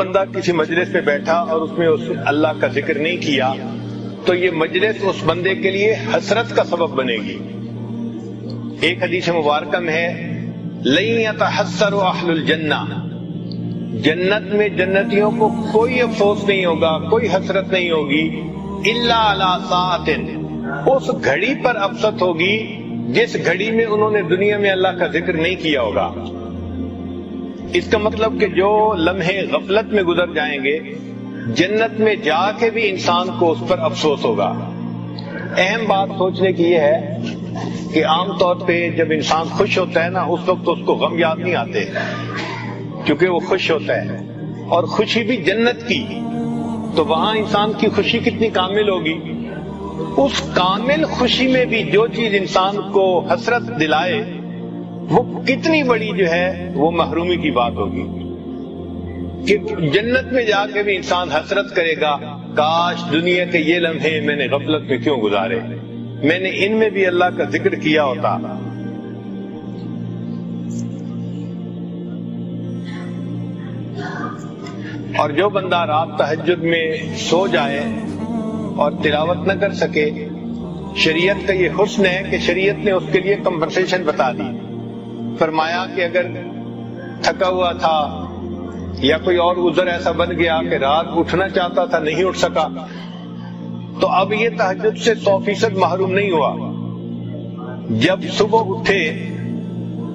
بندہ کسی مجلس میں بیٹھا اور اس میں اللہ کا ذکر نہیں کیا تو یہ مجلس اس بندے کے لیے حسرت کا سبب بنے گی۔ ایک حدیث مبارکہ میں ہے لَن يَتَحَسَّرُ أَهْلُ الْجَنَّةِ، جنت میں جنتیوں کو کوئی افسوس نہیں ہوگا، کوئی حسرت نہیں ہوگی، إِلَّا عَلَىٰ سَاعَةٍ، اس گھڑی پر افسوس ہوگی جس گھڑی میں انہوں نے دنیا میں اللہ کا ذکر نہیں کیا ہوگا۔ اس کا مطلب کہ جو لمحے غفلت میں گزر جائیں گے جنت میں جا کے بھی انسان کو اس پر افسوس ہوگا۔ اہم بات سوچنے کی یہ ہے کہ عام طور پہ جب انسان خوش ہوتا ہے نا اس وقت اس کو غم یاد نہیں آتے کیونکہ وہ خوش ہوتا ہے، اور خوشی بھی جنت کی، تو وہاں انسان کی خوشی کتنی کامل ہوگی۔ اس کامل خوشی میں بھی جو چیز انسان کو حسرت دلائے وہ کتنی بڑی جو ہے وہ محرومی کی بات ہوگی کہ جنت میں جا کے بھی انسان حسرت کرے گا کاش دنیا کے یہ لمحے میں نے غفلت میں کیوں گزارے، میں نے ان میں بھی اللہ کا ذکر کیا ہوتا۔ اور جو بندہ رات تہجد میں سو جائے اور تلاوت نہ کر سکے، شریعت کا یہ حسن ہے کہ شریعت نے اس کے لیے کمپنسیشن بتا دی، فرمایا کہ اگر تھکا ہوا تھا یا کوئی اور عذر ایسا بن گیا کہ رات اٹھنا چاہتا تھا نہیں اٹھ سکا تو اب یہ تہجد سے 100% محروم نہیں ہوا۔ جب صبح اٹھے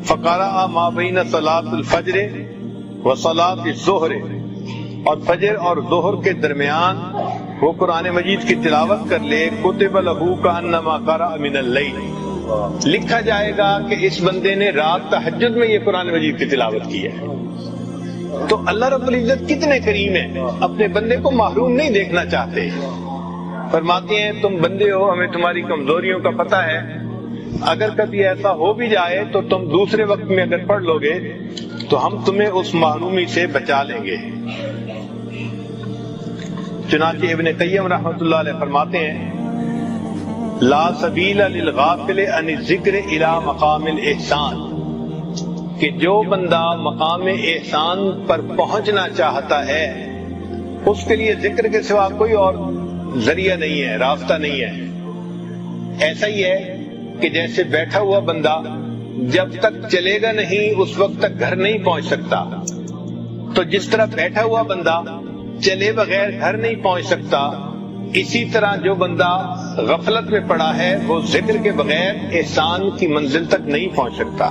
فقرأ ما بین صلاۃ الفجر و صلاۃ الظہر، اور فجر اور ظہر کے درمیان وہ قرآن مجید کی تلاوت کر لے، کتب لہ کأنما قرأ من اللیل، لکھا جائے گا کہ اس بندے نے رات تہجد میں یہ قرآن مجید کی تلاوت کی ہے۔ تو اللہ رب العزت کتنے کریم ہیں، اپنے بندے کو محروم نہیں دیکھنا چاہتے۔ فرماتے ہیں تم بندے ہو، ہمیں تمہاری کمزوریوں کا پتہ ہے، اگر کبھی ایسا ہو بھی جائے تو تم دوسرے وقت میں اگر پڑھ لو گے تو ہم تمہیں اس محرومی سے بچا لیں گے۔ چنانچہ ابن قیم رحمۃ اللہ علیہ فرماتے ہیں لا سبیل للغافل عن الذکر الی مقام الاحسان، کہ جو بندہ مقام احسان پر پہنچنا چاہتا ہے اس کے لیے ذکر کے سوا کوئی اور ذریعہ نہیں ہے، راستہ نہیں ہے۔ ایسا ہی ہے کہ جیسے بیٹھا ہوا بندہ جب تک چلے گا نہیں اس وقت تک گھر نہیں پہنچ سکتا، تو جس طرح بیٹھا ہوا بندہ چلے بغیر گھر نہیں پہنچ سکتا، اسی طرح جو بندہ غفلت میں پڑا ہے وہ ذکر کے بغیر احسان کی منزل تک نہیں پہنچ سکتا۔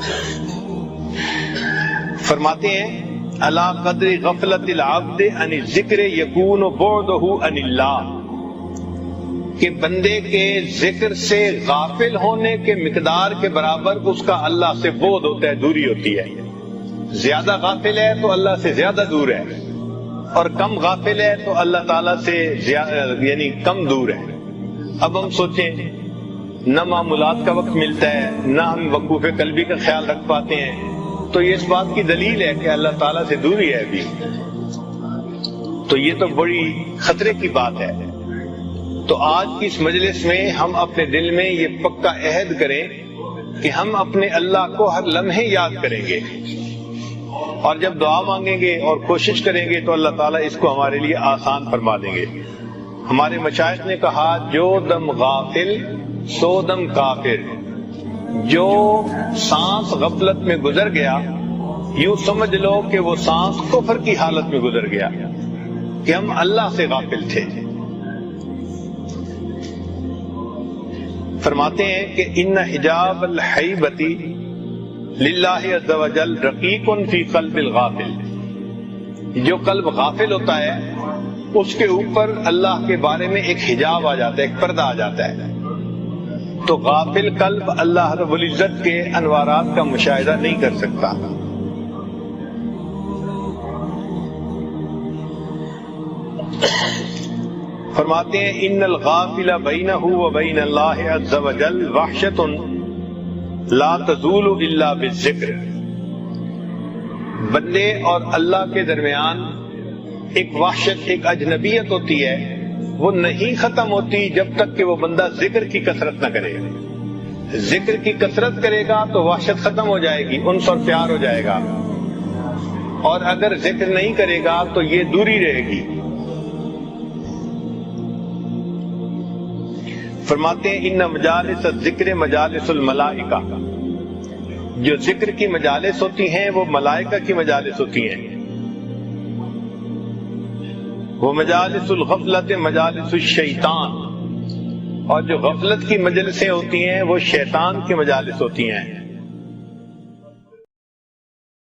فرماتے ہیں علی قدر غفلت العبد عن الذکر یکون بعدہ عن اللہ، کہ بندے کے ذکر سے غافل ہونے کے مقدار کے برابر اس کا اللہ سے بعد ہوتا ہے، دوری ہوتی ہے۔ زیادہ غافل ہے تو اللہ سے زیادہ دور ہے، اور کم غافل ہے تو اللہ تعالیٰ سے یعنی کم دور ہے۔ اب ہم سوچیں نہ معمولات کا وقت ملتا ہے، نہ ہم وقوف قلبی کا خیال رکھ پاتے ہیں، تو یہ اس بات کی دلیل ہے کہ اللہ تعالیٰ سے دوری ہے ابھی، تو یہ تو بڑی خطرے کی بات ہے۔ تو آج کی اس مجلس میں ہم اپنے دل میں یہ پکا عہد کریں کہ ہم اپنے اللہ کو ہر لمحے یاد کریں گے، اور جب دعا مانگیں گے اور کوشش کریں گے تو اللہ تعالیٰ اس کو ہمارے لیے آسان فرما دیں گے۔ ہمارے مشائخ نے کہا جو دم غافل سو دم کافر، جو سانس غفلت میں گزر گیا یوں سمجھ لو کہ وہ سانس کفر کی حالت میں گزر گیا، کہ ہم اللہ سے غافل تھے۔ فرماتے ہیں کہ ان حجاب الحیبۃ للہ عز وجل رقیق فی قلب الغافل، جو قلب غافل ہوتا ہے اس کے اوپر اللہ کے بارے میں ایک حجاب آ جاتا ہے، ایک پردہ آ جاتا ہے، تو غافل قلب اللہ رب العزت کے انوارات کا مشاہدہ نہیں کر سکتا۔ فرماتے ہیں ان الغافل بینہ و بین اللہ عز وجل وحشۃ لا تزول الا بالذکر، بندے اور اللہ کے درمیان ایک وحشت، ایک اجنبیت ہوتی ہے، وہ نہیں ختم ہوتی جب تک کہ وہ بندہ ذکر کی کثرت نہ کرے۔ ذکر کی کثرت کرے گا تو وحشت ختم ہو جائے گی، انس اور پیار ہو جائے گا، اور اگر ذکر نہیں کرے گا تو یہ دوری رہے گی. فرماتے ہیں ان مجالس الذکر مجالس الملائکہ، جو ذکر کی مجالس ہوتی ہیں وہ ملائکہ کی مجالس ہوتی ہیں. وہ مجالس الغفلت مجالس الشیطان، اور جو غفلت کی مجلسیں ہوتی ہیں وہ شیطان کی مجالس ہوتی ہیں.